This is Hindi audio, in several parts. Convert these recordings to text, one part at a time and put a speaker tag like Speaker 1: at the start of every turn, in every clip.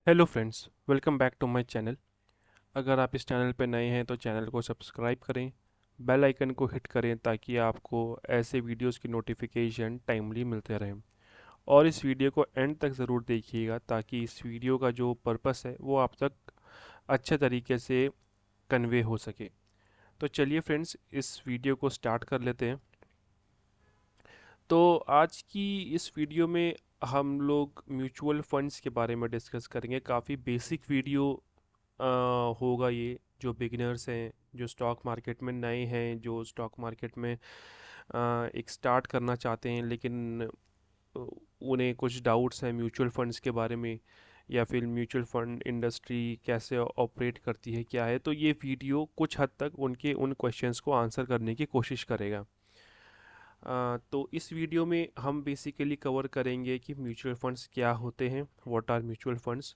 Speaker 1: Hello friends, welcome back to my channel. अगर आप इस चैनल पर नए हैं तो चैनल को सब्सक्राइब करें, बेल आइकन को हिट करें ताकि आपको ऐसे वीडियोस की नोटिफिकेशन टाइमली मिलते रहें। और इस वीडियो को एंड तक ज़रूर देखिएगा ताकि इस वीडियो का जो पर्पस है वो आप तक अच्छे तरीके से कन्वे हो सके। तो चलिए फ्रेंड्स, इस वीडियो को स्टार्ट कर लेते हैं। तो आज की इस वीडियो में हम लोग म्यूचुअल फंड्स के बारे में डिस्कस करेंगे। काफ़ी बेसिक वीडियो अ, होगा ये। जो बिगिनर्स हैं, जो स्टॉक मार्केट में नए हैं, जो स्टॉक मार्केट में एक स्टार्ट करना चाहते हैं लेकिन अ, उन्हें कुछ डाउट्स हैं म्यूचुअल फंड्स के बारे में, या फिर म्यूचुअल फंड इंडस्ट्री कैसे ऑपरेट करती है, क्या है, तो ये वीडियो कुछ हद तक उनके उन क्वेश्चंस को आंसर करने की कोशिश करेगा। तो इस वीडियो में हम बेसिकली कवर करेंगे कि म्यूचुअल फंड्स क्या होते हैं, व्हाट आर म्यूचुअल फंड्स,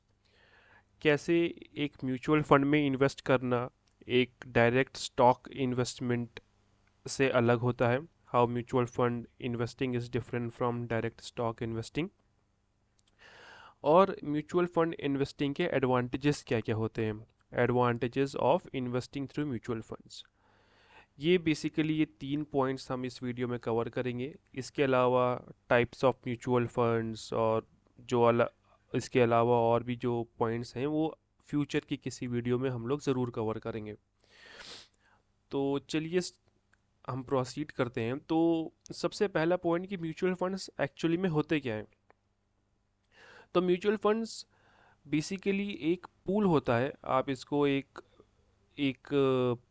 Speaker 1: कैसे एक म्यूचुअल फंड में इन्वेस्ट करना एक डायरेक्ट स्टॉक इन्वेस्टमेंट से अलग होता है। How mutual fund investing is different from direct stock investing. और म्यूचुअल फंड इन्वेस्टिंग के एडवांटेजेस क्या क्या होते हैं, advantages of investing through mutual funds. ये बेसिकली ये 3 पॉइंट्स हम इस वीडियो में कवर करेंगे। इसके अलावा टाइप्स ऑफ म्यूचुअल फंड्स और जो अलग, इसके अलावा और भी जो पॉइंट्स हैं वो फ्यूचर की किसी वीडियो में हम लोग ज़रूर कवर करेंगे। तो चलिए हम प्रोसीड करते हैं। तो सबसे पहला पॉइंट कि म्यूचुअल फंड्स एक्चुअली में होते क्या हैं। तो म्यूचुअल फंड्स बेसिकली एक पूल होता है। आप इसको एक एक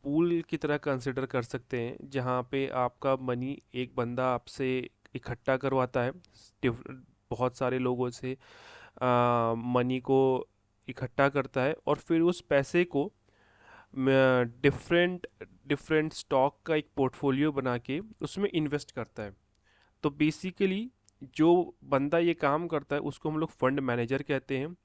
Speaker 1: पूल की तरह कंसिडर कर सकते हैं जहाँ पे आपका मनी एक बंदा आपसे इकट्ठा करवाता है, बहुत सारे लोगों से मनी को इकट्ठा करता है और फिर उस पैसे को डिफरेंट डिफरेंट स्टॉक का एक पोर्टफोलियो बना के उसमें इन्वेस्ट करता है। तो बेसिकली जो बंदा ये काम करता है उसको हम लोग फंड मैनेजर कहते हैं।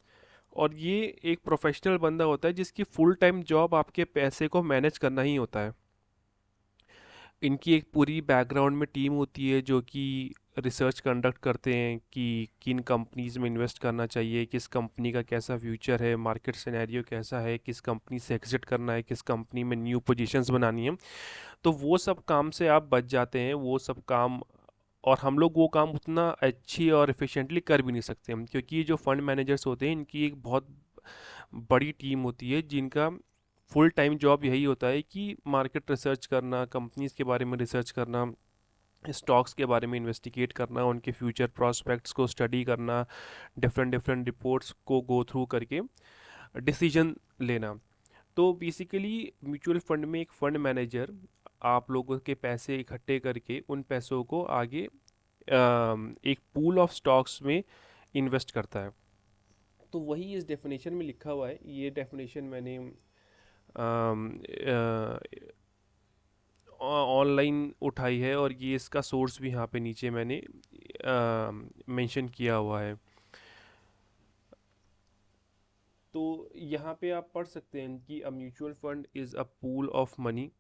Speaker 1: और ये एक प्रोफेशनल बंदा होता है जिसकी फुल टाइम जॉब आपके पैसे को मैनेज करना ही होता है। इनकी एक पूरी बैकग्राउंड में टीम होती है जो कि रिसर्च कंडक्ट करते हैं कि किन कंपनीज में इन्वेस्ट करना चाहिए, किस कंपनी का कैसा फ्यूचर है, मार्केट सिनेरियो कैसा है, किस कंपनी से एग्जिट करना है, किस कंपनी में न्यू पोजीशंस बनानी है। तो वो सब काम से आप बच जाते हैं, वो सब काम। और हम लोग वो काम उतना अच्छी और एफिशिएंटली कर भी नहीं सकते हम, क्योंकि ये जो फंड मैनेजर्स होते हैं इनकी एक बहुत बड़ी टीम होती है जिनका फुल टाइम जॉब यही होता है कि मार्केट रिसर्च करना, कंपनीज के बारे में रिसर्च करना, स्टॉक्स के बारे में इन्वेस्टिगेट करना, उनके फ्यूचर प्रॉस्पेक्ट्स को स्टडी करना, डिफरेंट डिफरेंट रिपोर्ट्स को गो थ्रू करके डिसीजन लेना। तो बेसिकली म्यूचुअल फंड में एक फंड मैनेजर आप लोगों के पैसे इकट्ठे करके उन पैसों को आगे एक पूल ऑफ स्टॉक्स में इन्वेस्ट करता है। तो वही इस डेफिनेशन में लिखा हुआ है। ये डेफिनेशन मैंने ऑनलाइन उठाई है और ये इसका सोर्स भी यहाँ पे नीचे मैंने मेंशन किया हुआ है। तो यहाँ पे आप पढ़ सकते हैं कि a mutual fund is a pool of money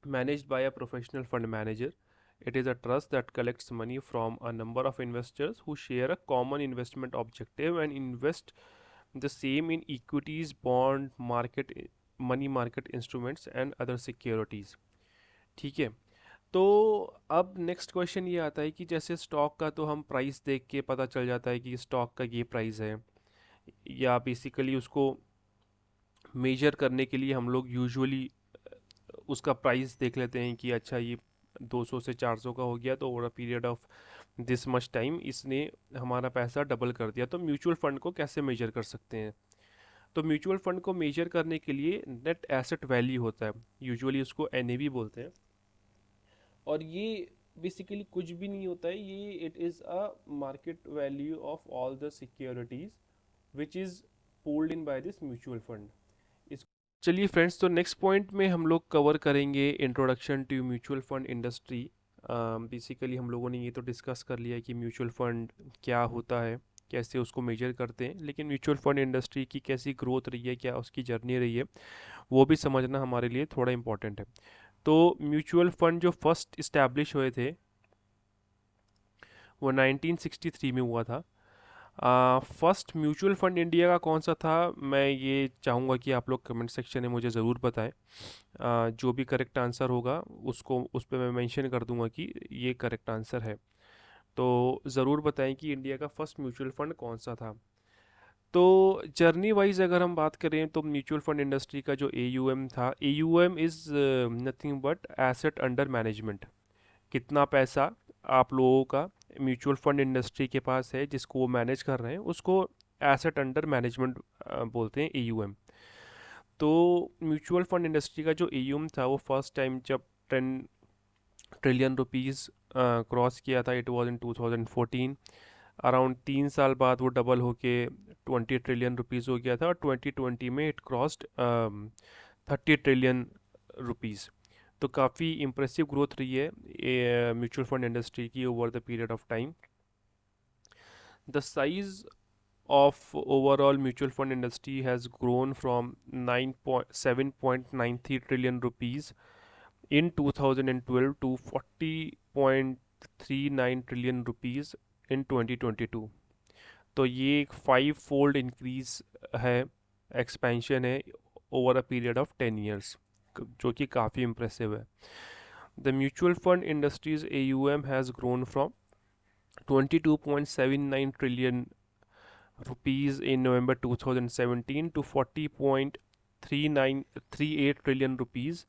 Speaker 1: managed by a professional fund manager. It is a trust that collects money from a number of investors who share a common investment objective and invest the same in equities, bond, market, money market instruments and other securities. ठीक है। तो अब नेक्स्ट क्वेश्चन ये आता है कि जैसे स्टॉक का तो हम प्राइस देख के पता चल जाता है कि स्टॉक का ये प्राइस है, या बेसिकली उसको मेजर करने के लिए हम लोग यूजुअली उसका प्राइस देख लेते हैं कि अच्छा ये 200 से 400 का हो गया तो over a period of this much time इसने हमारा पैसा डबल कर दिया। तो म्यूचुअल फंड को कैसे मेजर कर सकते हैं। तो म्यूचुअल फंड को मेजर करने के लिए नेट एसेट वैल्यू होता है, यूजुअली उसको एनएवी बोलते हैं। और ये बेसिकली कुछ भी नहीं होता है, ये it is a market value of all the securities which is pooled in by this mutual fund. चलिए फ्रेंड्स, तो नेक्स्ट पॉइंट में हम लोग कवर करेंगे introduction to mutual fund industry. Basically हम लोगों ने ये तो डिस्कस कर लिया कि म्यूचुअल फंड क्या होता है, कैसे उसको मेजर करते हैं, लेकिन म्यूचुअल फंड इंडस्ट्री की कैसी ग्रोथ रही है, क्या उसकी जर्नी रही है, वो भी समझना हमारे लिए थोड़ा इम्पोर्टेंट है। तो म्यूचुअल फंड जो फर्स्ट इस्टेब्लिश हुए थे वो 1963 में हुआ था। फर्स्ट म्यूचुअल फंड इंडिया का कौन सा था, मैं ये चाहूँगा कि आप लोग कमेंट सेक्शन में मुझे ज़रूर बताएं। जो भी करेक्ट आंसर होगा उसको उस पे मैं मेंशन कर दूंगा कि ये करेक्ट आंसर है। तो ज़रूर बताएं कि इंडिया का फर्स्ट म्यूचुअल फंड कौन सा था। तो जर्नी वाइज अगर हम बात करें तो म्यूचुअल फंड इंडस्ट्री का जो AUM था, AUM is nothing but asset under management. कितना पैसा आप लोगों का म्यूचुअल फंड इंडस्ट्री के पास है जिसको वो मैनेज कर रहे हैं, उसको एसेट अंडर मैनेजमेंट बोलते हैं, AUM। तो म्यूचुअल फंड इंडस्ट्री का जो AUM था वो फर्स्ट टाइम जब 10 ट्रिलियन रुपीज़ क्रॉस किया था, इट वाज इन 2014। अराउंड 3 साल बाद वो डबल होके 20 ट्रिलियन रुपीज़ हो गया था, और 2020 में इट क्रॉस्ड 30 ट्रिलियन रुपीज़। तो काफ़ी इम्प्रेसिव ग्रोथ रही है म्यूचुअल फंड इंडस्ट्री की over the period of time. The size of overall mutual fund industry has grown from 7.93 trillion rupees in 2012 to 40.39 trillion rupees in 2022। तो ये एक 5 fold इंक्रीज है, एक्सपेंशन है over a period of 10 years, जो कि काफ़ी इम्प्रेसिव है। The mutual fund industries AUM has grown from 22.79 trillion rupees in November 2017 to 40.3938 trillion rupees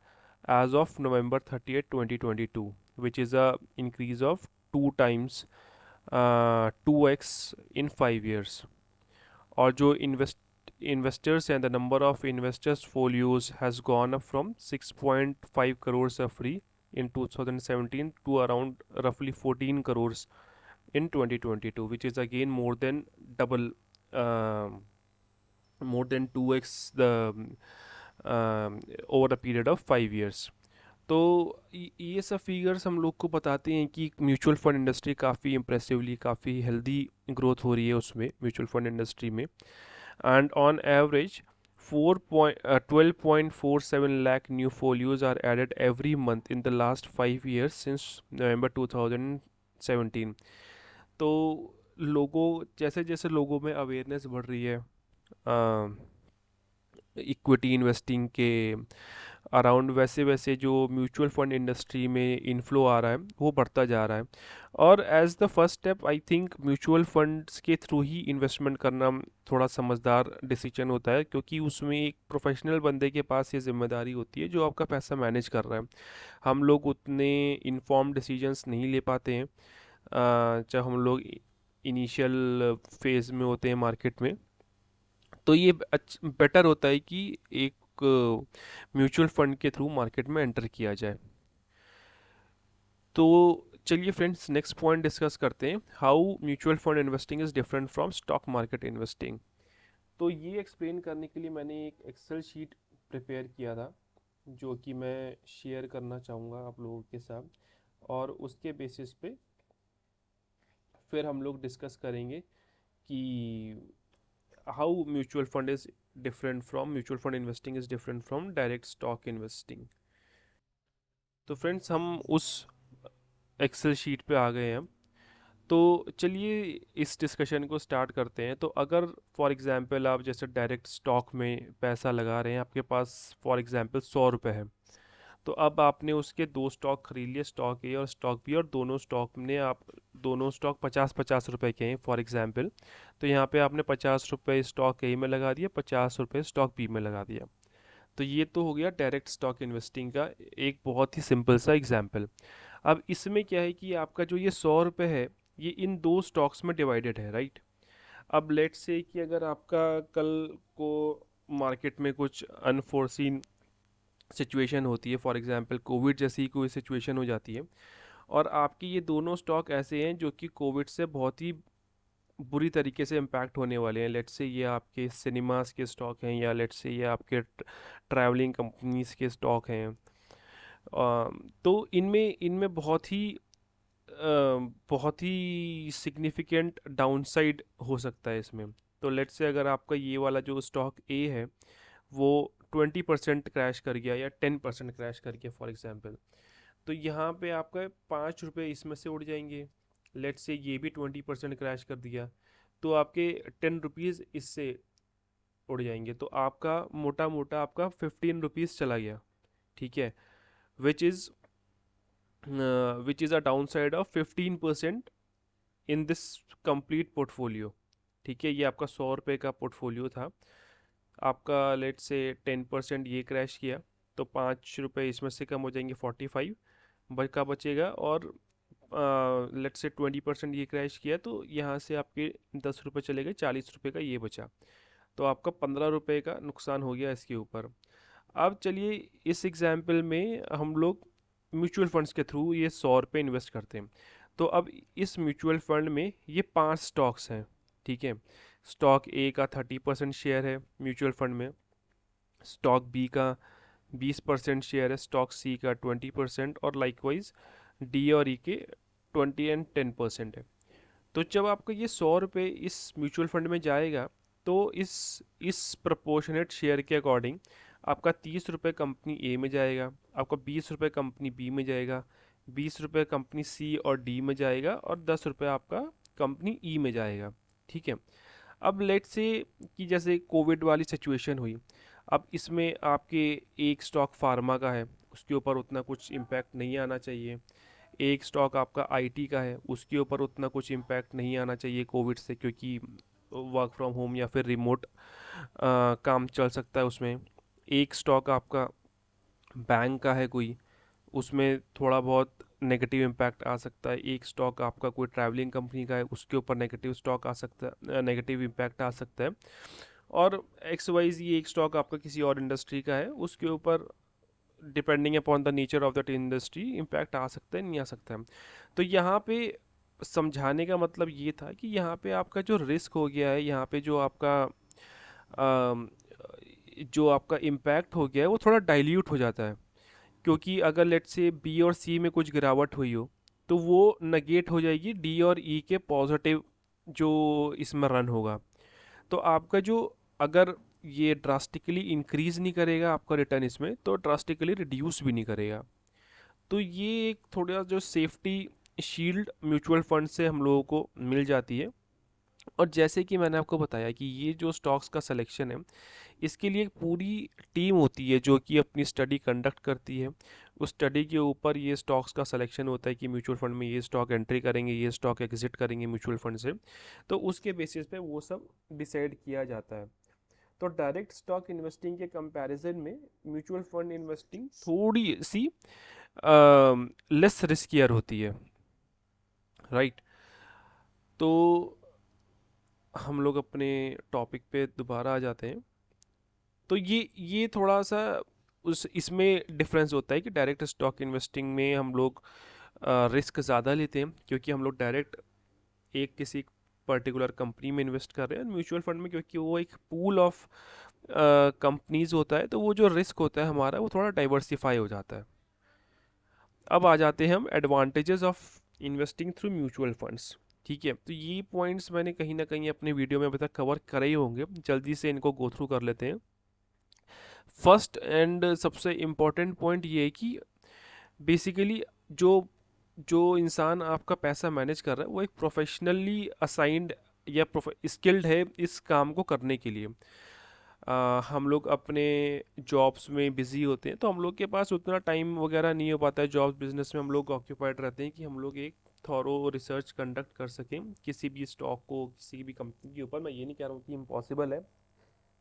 Speaker 1: as of November 30th 2022, which is a increase of 2x in 5 years। और जो investors and the number of investors folios has gone up from 6.5 crores of free in 2017 to around roughly 14 crores in 2022, which is again double um, more than 2x the over a period of 5 years। तो ये सब फिगर्स हम लोग को बताते हैं कि म्यूचुअल फंड इंडस्ट्री काफ़ी इम्प्रेसिवली, काफ़ी हेल्दी ग्रोथ हो रही है उसमें, म्यूचुअल फंड इंडस्ट्री में। And on average 12.47 lakh new folios are added every month in the last 5 years since November 2017। तो लोगों, जैसे जैसे लोगों में अवेयरनेस बढ़ रही है इक्विटी इन्वेस्टिंग के अराउंड, वैसे वैसे जो म्यूचुअल फंड इंडस्ट्री में इनफ्लो आ रहा है वो बढ़ता जा रहा है। और as the first step I think mutual funds के थ्रू ही इन्वेस्टमेंट करना थोड़ा समझदार डिसीजन होता है, क्योंकि उसमें एक प्रोफेशनल बंदे के पास ये जिम्मेदारी होती है जो आपका पैसा मैनेज कर रहा है। हम लोग उतने इन्फॉर्म डिसीजंस नहीं ले पाते हैं जब हम लोग इनिशियल फेज में होते हैं मार्केट में। तो ये बेटर होता है कि एक म्यूचुअल फंड के थ्रू मार्केट में एंटर किया जाए। तो चलिए फ्रेंड्स, नेक्स्ट पॉइंट डिस्कस करते हैं, how mutual fund investing is different from stock market investing. तो ये एक्सप्लेन करने के लिए मैंने एक एक्सेल शीट प्रिपेयर किया था, जो कि मैं शेयर करना चाहूँगा आप लोगों के साथ, और उसके बेसिस पे फिर हम लोग डिस्कस करेंगे कि how mutual fund investing is different from direct stock investing. तो फ्रेंड्स, हम उस एक्सेल शीट पे आ गए हैं। तो चलिए इस डिस्कशन को स्टार्ट करते हैं। तो अगर फॉर एग्जांपल आप जैसे डायरेक्ट स्टॉक में पैसा लगा रहे हैं, आपके पास फॉर एग्जांपल 100 रुपये है, तो अब आपने उसके दो स्टॉक खरीद लिए, स्टॉक ए और स्टॉक बी, और दोनों स्टॉक 50-50 रुपए के हैं फॉर एग्जांपल। तो यहाँ पे आपने 50 रुपये स्टॉक ए में लगा दिया, 50 रुपये स्टॉक बी में लगा दिया। तो ये तो हो गया डायरेक्ट स्टॉक इन्वेस्टिंग का एक बहुत ही सिंपल सा एग्जाम्पल। अब इसमें क्या है कि आपका जो ये 100 रुपये है, ये इन दो स्टॉक्स में डिवाइडेड है, राइट। अब लेट्स से कि अगर आपका कल को मार्केट में कुछ अनफोर्सीन सिचुएशन होती है, फॉर एग्जांपल कोविड जैसी कोई सिचुएशन हो जाती है, और आपकी ये दोनों स्टॉक ऐसे हैं जो कि कोविड से बहुत ही बुरी तरीके से इम्पैक्ट होने वाले हैं। लेट्स से ये आपके सिनेमास के स्टॉक हैं, या लेट्स से ये आपके ट्रैवलिंग कंपनीज के स्टॉक हैं। तो इनमें इनमें बहुत ही सिग्निफिकेंट डाउनसाइड हो सकता है इसमें। तो लेट्स से अगर आपका ये वाला जो स्टॉक ए है वो 20% क्रैश कर गया या 10% क्रैश कर गया फॉर एग्जांपल, तो यहाँ पे आपका 5 रुपये इसमें से उड़ जाएंगे। लेट्स से ये भी 20% क्रैश कर दिया, तो आपके 10 रुपीज़ इससे उड़ जाएंगे, तो आपका मोटा मोटा आपका 15 रुपीज़ चला गया, ठीक है, which is which is a down side of 15% in this complete portfolio. ठीक है, ये आपका 100 रुपये का पोर्टफोलियो था, आपका लेट से 10% ये क्रैश किया, तो 5 रुपये इसमें से कम हो जाएंगे, 45 का बचेगा, और लेट से 20% ये क्रैश किया, तो यहाँ से आपके 10 रुपये चले गए, 40 रुपये का ये बचा, तो आपका 15 रुपये का नुकसान हो गया इसके ऊपर। अब चलिए इस एग्जाम्पल में हम लोग म्यूचुअल फंड्स के थ्रू ये 100 रुपये इन्वेस्ट करते हैं। तो अब इस म्यूचुअल फंड में ये 5 स्टॉक्स हैं, ठीक है। स्टॉक ए का 30% शेयर है म्यूचुअल फंड में, स्टॉक बी का 20% शेयर है, स्टॉक सी का 20%, और लाइकवाइज डी और ई के 20 एंड 10% है। तो जब आपका ये 100 रुपये इस म्यूचुअल फंड में जाएगा, तो इस प्रपोर्शनेट शेयर के अकॉर्डिंग आपका 30 रुपये कंपनी ए में जाएगा, आपका 20 रुपये कंपनी बी में जाएगा, 20 रुपये कंपनी सी और डी में जाएगा, और 10 रुपये आपका कंपनी ई में जाएगा, ठीक है। अब लेट से कि जैसे कोविड वाली सिचुएशन हुई, अब इसमें आपके एक स्टॉक फार्मा का है, उसके ऊपर उतना कुछ इम्पैक्ट नहीं आना चाहिए, एक स्टॉक आपका आईटी का है, उसके ऊपर उतना कुछ इम्पैक्ट नहीं आना चाहिए कोविड से, क्योंकि वर्क फ्रॉम होम या फिर रिमोट काम चल सकता है उसमें। एक स्टॉक आपका बैंक का है कोई, उसमें थोड़ा बहुत नेगेटिव इम्पैक्ट आ सकता है। एक स्टॉक आपका कोई ट्रैवलिंग कंपनी का है, उसके ऊपर नेगेटिव स्टॉक आ सकता है, नेगेटिव इम्पैक्ट आ सकता है। और एक्स वाइज ये एक स्टॉक आपका किसी और इंडस्ट्री का है, उसके ऊपर depending upon the nature of that industry impact आ सकता है, नहीं आ सकता है। तो यहाँ पे समझाने का मतलब ये था कि यहाँ पे आपका जो रिस्क हो गया है, यहाँ पे अम, जो आपका इम्पैक्ट हो गया है वो थोड़ा डाइल्यूट हो जाता है, क्योंकि अगर लेट से बी और सी में कुछ गिरावट हुई हो, तो वो नगेट हो जाएगी डी और ई के पॉजिटिव जो इसमें रन होगा। तो आपका जो, अगर ये ड्रास्टिकली इंक्रीज़ नहीं करेगा आपका रिटर्न इसमें, तो ड्रास्टिकली रिड्यूस भी नहीं करेगा। तो ये एक थोड़ा जो सेफ्टी शील्ड म्यूचुअल फंड से हम लोगों को मिल जाती है। और जैसे कि मैंने आपको बताया कि ये जो स्टॉक्स का सिलेक्शन है, इसके लिए एक पूरी टीम होती है जो कि अपनी स्टडी कंडक्ट करती है। उस स्टडी के ऊपर ये स्टॉक्स का सिलेक्शन होता है कि म्यूचुअल फंड में ये स्टॉक एंट्री करेंगे, ये स्टॉक एग्जिट करेंगे म्यूचुअल फंड से। तो उसके बेसिस पे वो सब डिसाइड किया जाता है। तो डायरेक्ट स्टॉक इन्वेस्टिंग के कंपैरिजन में म्यूचुअल फंड इन्वेस्टिंग थोड़ी सी लेस रिस्कियर होती है, राइट। तो हम लोग अपने टॉपिक पे दोबारा आ जाते हैं। तो ये थोड़ा सा उस इसमें डिफरेंस होता है कि डायरेक्ट स्टॉक इन्वेस्टिंग में हम लोग रिस्क ज़्यादा लेते हैं, क्योंकि हम लोग डायरेक्ट एक किसी पर्टिकुलर कंपनी में इन्वेस्ट कर रहे हैं। म्यूचुअल फंड में क्योंकि वो एक पूल ऑफ कंपनीज होता है, तो वो जो रिस्क होता है हमारा वो थोड़ा डाइवर्सिफाई हो जाता है। अब आ जाते हैं हम advantages of investing through mutual funds, ठीक है। तो ये पॉइंट्स मैंने कहीं ना कहीं अपने वीडियो में अभी तक कवर करे ही होंगे, जल्दी से इनको गो थ्रू कर लेते हैं। फर्स्ट एंड सबसे इम्पॉर्टेंट पॉइंट ये है कि बेसिकली जो जो इंसान आपका पैसा मैनेज कर रहा है वो एक प्रोफेशनली असाइंड या स्किल्ड है इस काम को करने के लिए। हम लोग अपने जॉब्स में बिज़ी होते हैं, तो हम लोग के पास उतना टाइम वगैरह नहीं हो पाता है। जॉब्स बिजनेस में हम लोग ऑक्यूपाइड रहते हैं कि हम लोग एक थॉरो रिसर्च कंडक्ट कर सकें किसी भी स्टॉक को, किसी भी कंपनी के ऊपर। मैं ये नहीं कह रहा हूँ कि इम्पॉसिबल है,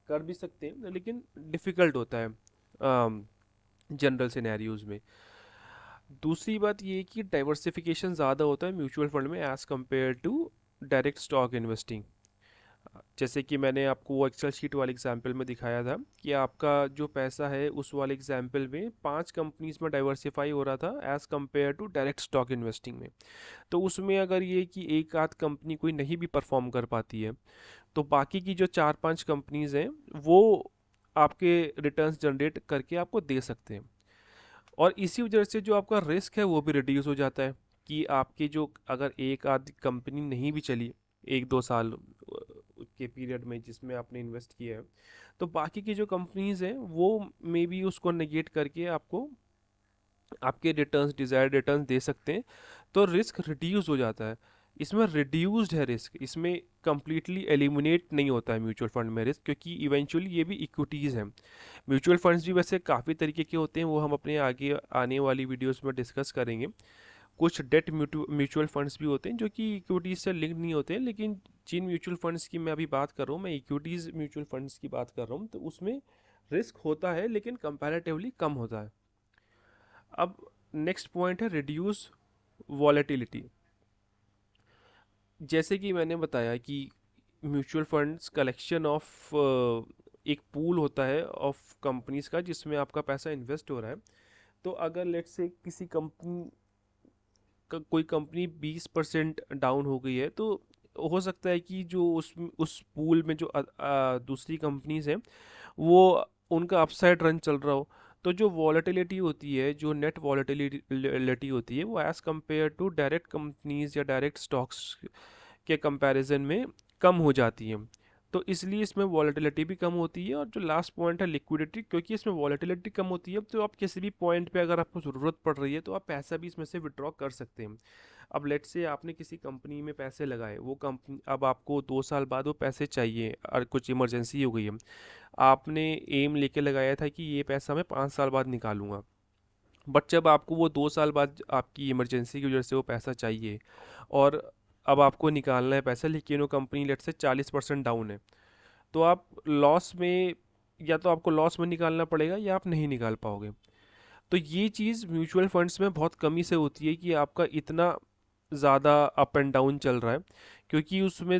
Speaker 1: कर भी सकते हैं, लेकिन डिफ़िकल्ट होता है जनरल सिनेरियोज़ में। दूसरी बात ये कि डाइवर्सिफिकेशन ज़्यादा होता है म्यूचुअल फंड में as compare to direct stock investing. जैसे कि मैंने आपको वो एक्सेल शीट वाले एग्जांपल में दिखाया था कि आपका जो पैसा है उस वाले एग्जांपल में 5 कंपनीज में डाइवर्सिफाई हो रहा था as compare to direct stock investing में। तो उसमें अगर ये कि एक आध कंपनी कोई नहीं भी परफॉर्म कर पाती है, तो बाकी की जो 4-5 कंपनीज हैं वो आपके रिटर्न्स जनरेट करके आपको दे सकते हैं। और इसी वजह से जो आपका रिस्क है वो भी रिड्यूस हो जाता है कि आपकी जो, अगर एक आध कंपनी नहीं भी चली 1-2 साल के पीरियड में जिसमें आपने इन्वेस्ट किया है, तो बाकी की जो कंपनीज हैं वो मे बी उसको नेगेट करके आपको आपके रिटर्न्स, डिज़ायर्ड रिटर्न्स दे सकते हैं। तो रिस्क रिड्यूस हो जाता है। इसमें रिड्यूस्ड है रिस्क, इसमें कम्प्लीटली एलिमिनेट नहीं होता है म्यूचुअल फंड में रिस्क, क्योंकि इवेंचुअली ये भी इक्विटीज़ हैं। म्यूचुअल फंड्स भी वैसे काफ़ी तरीके के होते हैं, वो हम अपने आगे आने वाली वीडियोस में डिस्कस करेंगे। कुछ डेट म्यूचुअल फंड्स भी होते हैं जो कि इक्विटीज से लिंक नहीं होते हैं, लेकिन जिन म्यूचुअल फंड्स की मैं अभी बात कर रहा हूँ, मैं इक्विटीज़ म्यूचुअल फंड्स की बात कर रहा हूँ, तो उसमें रिस्क होता है लेकिन कंपैरेटिवली कम होता है। अब नेक्स्ट पॉइंट है रिड्यूस वॉलेटिलिटी। जैसे कि मैंने बताया कि म्यूचुअल फंड्स कलेक्शन ऑफ एक पूल होता है ऑफ कंपनीज का जिसमें आपका पैसा इन्वेस्ट हो रहा है। तो अगर लेट्स से किसी कंपनी कोई कंपनी 20% डाउन हो गई है, तो हो सकता है कि जो उस पूल में जो दूसरी कंपनीज हैं वो उनका अपसाइड रन चल रहा हो। तो जो वॉलेटिलिटी होती है, जो नेट वॉलेटिलिटी होती है, वो as compare to direct companies या डायरेक्ट स्टॉक्स के कंपैरिजन में कम हो जाती है। तो इसलिए इसमें वॉलेटिलिटी भी कम होती है। और जो लास्ट पॉइंट है लिक्विडिटी, क्योंकि इसमें वॉलेटिलिटी कम होती है, तो आप किसी भी पॉइंट पे अगर आपको ज़रूरत पड़ रही है तो आप पैसा भी इसमें से विड्रॉ कर सकते हैं। अब लेट्स से आपने किसी कंपनी में पैसे लगाए, वो कंपनी अब आपको 2 साल बाद वो पैसे चाहिए और कुछ इमरजेंसी हो गई है, आपने एम लेके लगाया था कि ये पैसा मैं 5 साल बाद निकालूंगा, बट जब आपको वो 2 साल बाद आपकी इमरजेंसी की वजह से वो पैसा चाहिए और अब आपको निकालना है पैसा, लेकिन वो कंपनी लेट से 40% डाउन है, तो आप लॉस में, या तो आपको लॉस में निकालना पड़ेगा या आप नहीं निकाल पाओगे। तो ये चीज़ म्यूचुअल फंड्स में बहुत कमी से होती है कि आपका इतना ज़्यादा अप एंड डाउन चल रहा है, क्योंकि उसमें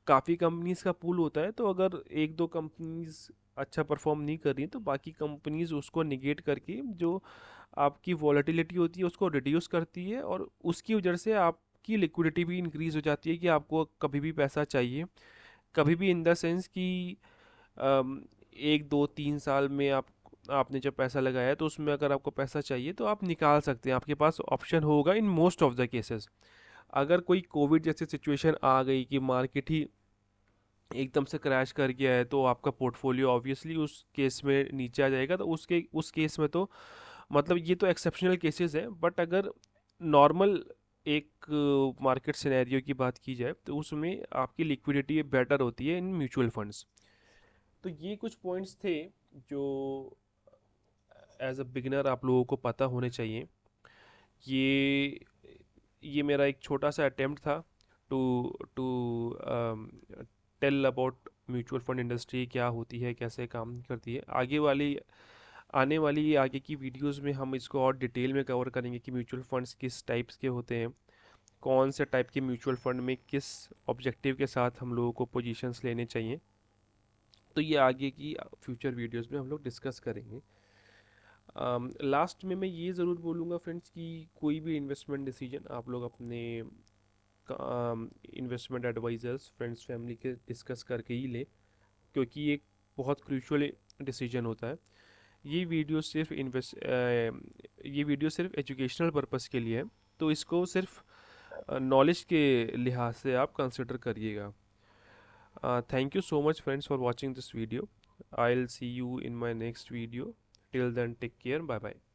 Speaker 1: काफ़ी कंपनीज का पूल होता है। तो अगर एक दो कंपनीज अच्छा परफॉर्म नहीं कर रही तो बाकी कंपनीज उसको निगेट करके जो आपकी वॉलेटिलिटी होती है उसको रिड्यूस करती है, और उसकी वजह से आपकी लिक्विडिटी भी इंक्रीज़ हो जाती है कि आपको कभी भी पैसा चाहिए, कभी भी इन द सेंस कि 1 2 3 साल में आपने जब पैसा लगाया है तो उसमें अगर आपको पैसा चाहिए तो आप निकाल सकते हैं, आपके पास ऑप्शन होगा in most of the cases. अगर कोई कोविड जैसी सिचुएशन आ गई कि मार्केट ही एकदम से क्रैश कर गया है, तो आपका पोर्टफोलियो ऑब्वियसली उस केस में नीचे आ जाएगा। तो उस केस में तो मतलब ये तो एक्सेप्शनल केसेस है, बट अगर नॉर्मल एक मार्केट सिनेरियो की बात की जाए तो उसमें आपकी लिक्विडिटी बेटर होती है इन म्यूचुअल फंड्स। तो ये कुछ पॉइंट्स थे जो एज अ बिगिनर आप लोगों को पता होने चाहिए। ये ये मेरा एक छोटा सा अटेम्प्ट था to to tell about mutual fund industry क्या होती है, कैसे काम करती है। आने वाली आगे की वीडियोस में हम इसको और डिटेल में कवर करेंगे कि म्यूचुअल फंड्स किस टाइप्स के होते हैं, कौन से टाइप के म्यूचुअल फंड में किस ऑब्जेक्टिव के साथ हम लोगों को पोजीशंस लेने चाहिए। तो ये आगे की फ्यूचर वीडियोस में हम लोग डिस्कस करेंगे। लास्ट में मैं ये ज़रूर बोलूँगा फ्रेंड्स कि कोई भी इन्वेस्टमेंट डिसीजन आप लोग अपने इन्वेस्टमेंट एडवाइज़र्स, फ्रेंड्स, फैमिली के डिस्कस करके ही लें, क्योंकि ये एक बहुत क्रूशियल डिसीजन होता है। ये वीडियो सिर्फ ये वीडियो सिर्फ एजुकेशनल पर्पस के लिए है, तो इसको सिर्फ नॉलेज के लिहाज से आप कंसिडर करिएगा। Thank you so much friends for watching this video. I'll see you in my next video. Till then, take care. Bye bye.